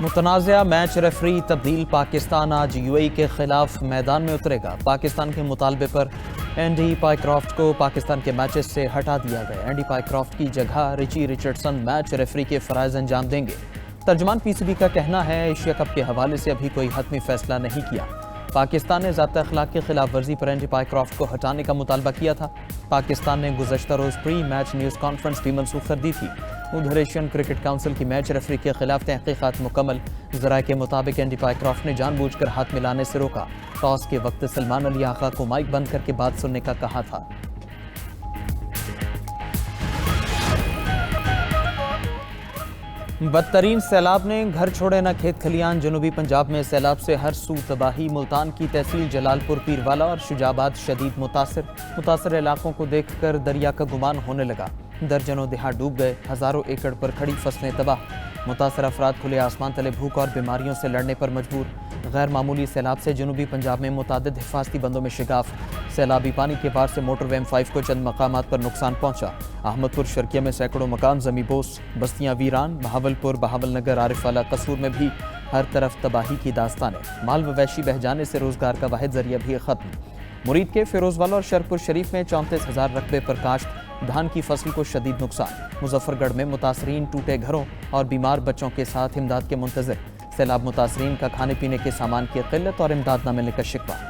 متنازع match referee تبدیل، پاکستان آج یو اے ای کے خلاف میدان میں اترے گا۔ پاکستان کے مطالبے پر اینڈی پائیکرافٹ کو پاکستان کے میچز سے ہٹا دیا گیا۔ اینڈی پائیکرافٹ کی جگہ رچی رچرڈسن میچ ریفری کے فرائض انجام دیں گے۔ ترجمان پی سی بی کا کہنا ہے ایشیا کپ کے حوالے سے ابھی کوئی حتمی فیصلہ نہیں کیا۔ پاکستان نے ضابطۂ اخلاق کی خلاف ورزی پر اینڈی پائیکرافٹ کو ہٹانے کا مطالبہ کیا تھا۔ پاکستان نے گزشتہ روز پری میچ نیوز کانفرنس بھی منسوخ کر دی تھی۔ ادھر ایشین کرکٹ کونسل کی میچ ریفری کے خلاف تحقیقات مکمل۔ ذرائع کے مطابق اینڈی پائیکرافٹ نے جان بوجھ کر ہاتھ ملانے سے روکا۔ ٹاس کے وقت سلمان علی آقا کو مائک بند کر کے بات سننے کا کہا تھا۔ بدترین سیلاب نے گھر چھوڑے نہ کھیت کھلیان۔ جنوبی پنجاب میں سیلاب سے ہر سو تباہی۔ ملتان کی تحصیل جلال پور پیروالا اور شجاع آباد شدید متاثر علاقوں کو دیکھ کر دریا کا گمان ہونے لگا۔ درجنوں دیہات ڈوب گئے، ہزاروں ایکڑ پر کھڑی فصلیں تباہ۔ متاثر افراد کھلے آسمان تلے بھوک اور بیماریوں سے لڑنے پر مجبور۔ غیر معمولی سیلاب سے جنوبی پنجاب میں متعدد حفاظتی بندوں میں شگاف۔ سیلابی پانی کے پار سے موٹر وے M5 کو چند مقامات پر نقصان پہنچا۔ احمد پور شرکیہ میں سینکڑوں مکان زمیں بوس، بستیاں ویران۔ بہاول پور، بہاول نگر، عارف والا، قصور میں بھی ہر طرف تباہی کی داستانیں۔ مال مویشی بہہ جانے سے روزگار کا واحد ذریعہ بھی ختم۔ مرید کے فیروز والا اور شرپور شریف میں 34,000 رقبے پر کاشت، دھان کی فصل کو شدید نقصان۔ مظفر گڑھ میں متاثرین ٹوٹے گھروں اور بیمار بچوں کے ساتھ امداد کے منتظر۔ سیلاب متاثرین کا کھانے پینے کے سامان کی قلت اور امداد نہ ملنے کا شکوہ۔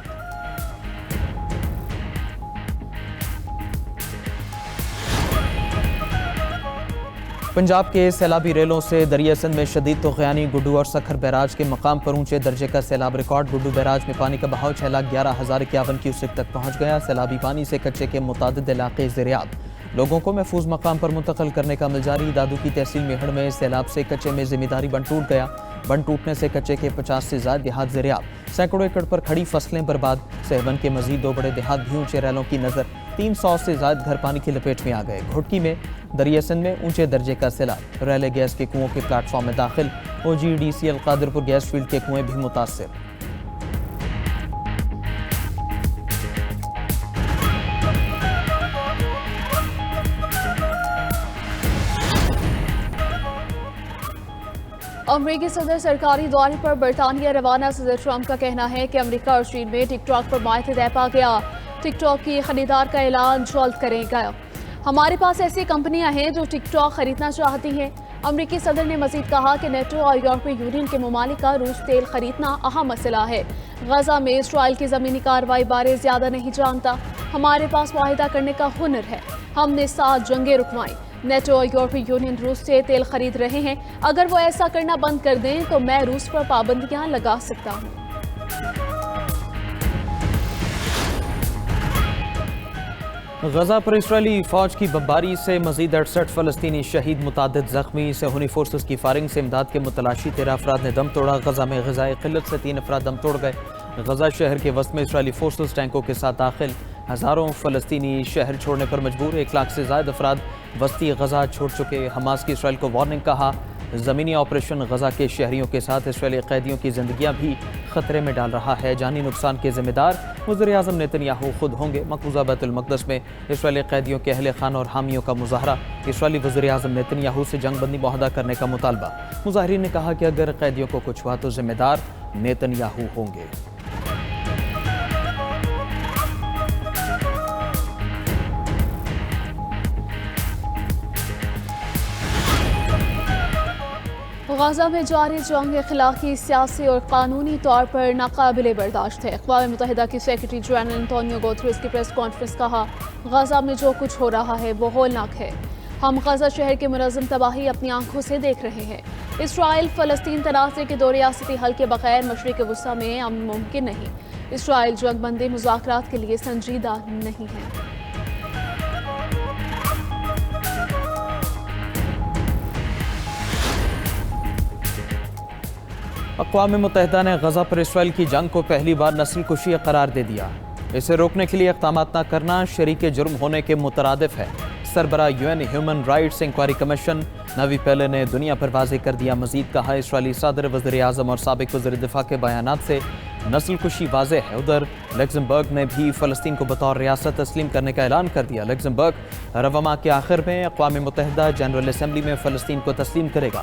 پنجاب کے سیلابی ریلوں سے دریا سندھ میں شدید طغیانی۔ گڈو اور سکھر بیراج کے مقام پر اونچے درجے کا سیلاب ریکارڈ۔ گڈو بیراج میں پانی کا بہاؤ 6,11,051 کیوسک تک پہنچ گیا۔ سیلابی پانی سے کچے کے متعدد علاقے زیریاب۔ لوگوں کو محفوظ مقام پر منتقل کرنے کا عمل جاری۔ دادو کی تحصیل میہڑ میں سیلاب سے کچے میں زمینداری بند ٹوٹ گیا۔ بند ٹوٹنے سے کچے کے 50 سے زائد دیہات زیریاب۔ سینکڑوں ایکڑ پر کھڑی فصلیں برباد۔ سہون کے مزید 2 بڑے دیہات بھی اونچے ریلوں کی نظر۔ 300 سے زائد گھر پانی کی لپیٹ میں آ گئے۔ گھٹکی میں دریا سندھ میں اونچے درجے کا سیلاب۔ ریلے گیس کے کنووں کے پلیٹ فارم میں داخل۔ OGDCL قادرپور گیس فیلڈ کے کنویں بھی متاثر۔ امریکی صدر سرکاری دورے پر برطانیہ روانہ۔ صدر ٹرمپ کا کہنا ہے کہ امریکہ اور چین میں ٹک ٹاک پر معاہدہ طے پا گیا۔ ٹک ٹاک کی خریدار کا اعلان جلد کرے گا۔ ہمارے پاس ایسی کمپنیاں ہیں جو ٹک ٹاک خریدنا چاہتی ہیں۔ امریکی صدر نے مزید کہا کہ نیٹو اور یورپی یونین کے ممالک کا روس تیل خریدنا اہم مسئلہ ہے۔ غزہ میں اسرائیل کی زمینی کارروائی بارے زیادہ نہیں جانتا۔ ہمارے پاس معاہدہ کرنے کا ہنر ہے۔ ہم نے 7 جنگیں رکوائیں۔ نیٹو اور یورپی یونین روس سے تیل خرید رہے ہیں۔ اگر وہ ایسا کرنا بند کر دیں تو میں روس پر پابندیاں لگا سکتا ہوں۔ غزہ پر اسرائیلی فوج کی بمباری سے مزید 68 فلسطینی شہید، متعدد زخمی۔ صہیونی فورسز کی فائرنگ سے امداد کے متلاشی 13 افراد نے دم توڑا۔ غزہ میں غذائی قلت سے 3 افراد دم توڑ گئے۔ غزہ شہر کے وسط میں اسرائیلی فورسز ٹینکوں کے ساتھ داخل۔ ہزاروں فلسطینی شہر چھوڑنے پر مجبور۔ 1 لاکھ سے زائد افراد وسطی غزہ چھوڑ چکے۔ حماس کی اسرائیل کو وارننگ، کہا زمینی آپریشن غزہ کے شہریوں کے ساتھ اسرائیلی قیدیوں کی زندگیاں بھی خطرے میں ڈال رہا ہے۔ جانی نقصان کے ذمہ دار وزیر اعظم نیتن یاہو خود ہوں گے۔ مقبوضہ بیت المقدس میں اسرائیلی قیدیوں کے اہل خانہ اور حامیوں کا مظاہرہ۔ اسرائیلی وزیر اعظم نیتن یاہو سے جنگ بندی معاہدہ کرنے کا مطالبہ۔ مظاہرین نے کہا کہ اگر قیدیوں کو کچھ ہوا تو ذمہ دار نیتن یاہو ہوں گے۔ غزہ میں جاری جنگ اخلاقی، سیاسی اور قانونی طور پر ناقابل برداشت ہے۔ اقوام متحدہ کی سیکرٹری جنرل انٹونیو گوتریس کی پریس کانفرنس، کہا غزہ میں جو کچھ ہو رہا ہے وہ ہولناک ہے۔ ہم غزہ شہر کی منظم تباہی اپنی آنکھوں سے دیکھ رہے ہیں۔ اسرائیل فلسطین تنازع کے 2 ریاستی حل کے بغیر مشرق وسطی میں امن ممکن نہیں۔ اسرائیل جنگ بندی مذاکرات کے لیے سنجیدہ نہیں ہے۔ اقوام متحدہ نے غزہ پر اسرائیل کی جنگ کو پہلی بار نسل کشی قرار دے دیا۔ اسے روکنے کے لیے اقدامات نہ کرنا شریک جرم ہونے کے مترادف ہے۔ سربراہ UN human rights inquiry commission Navi Pillay نے دنیا پر واضح کر دیا۔ مزید کہا اسرائیلی صدر، وزیر اعظم اور سابق وزیر دفاع کے بیانات سے نسل کشی واضح ہے۔ ادھر لگزمبرگ نے بھی فلسطین کو بطور ریاست تسلیم کرنے کا اعلان کر دیا۔ لگزمبرگ رواں ماہ کے آخر میں اقوام متحدہ جنرل اسمبلی میں فلسطین کو تسلیم کرے گا۔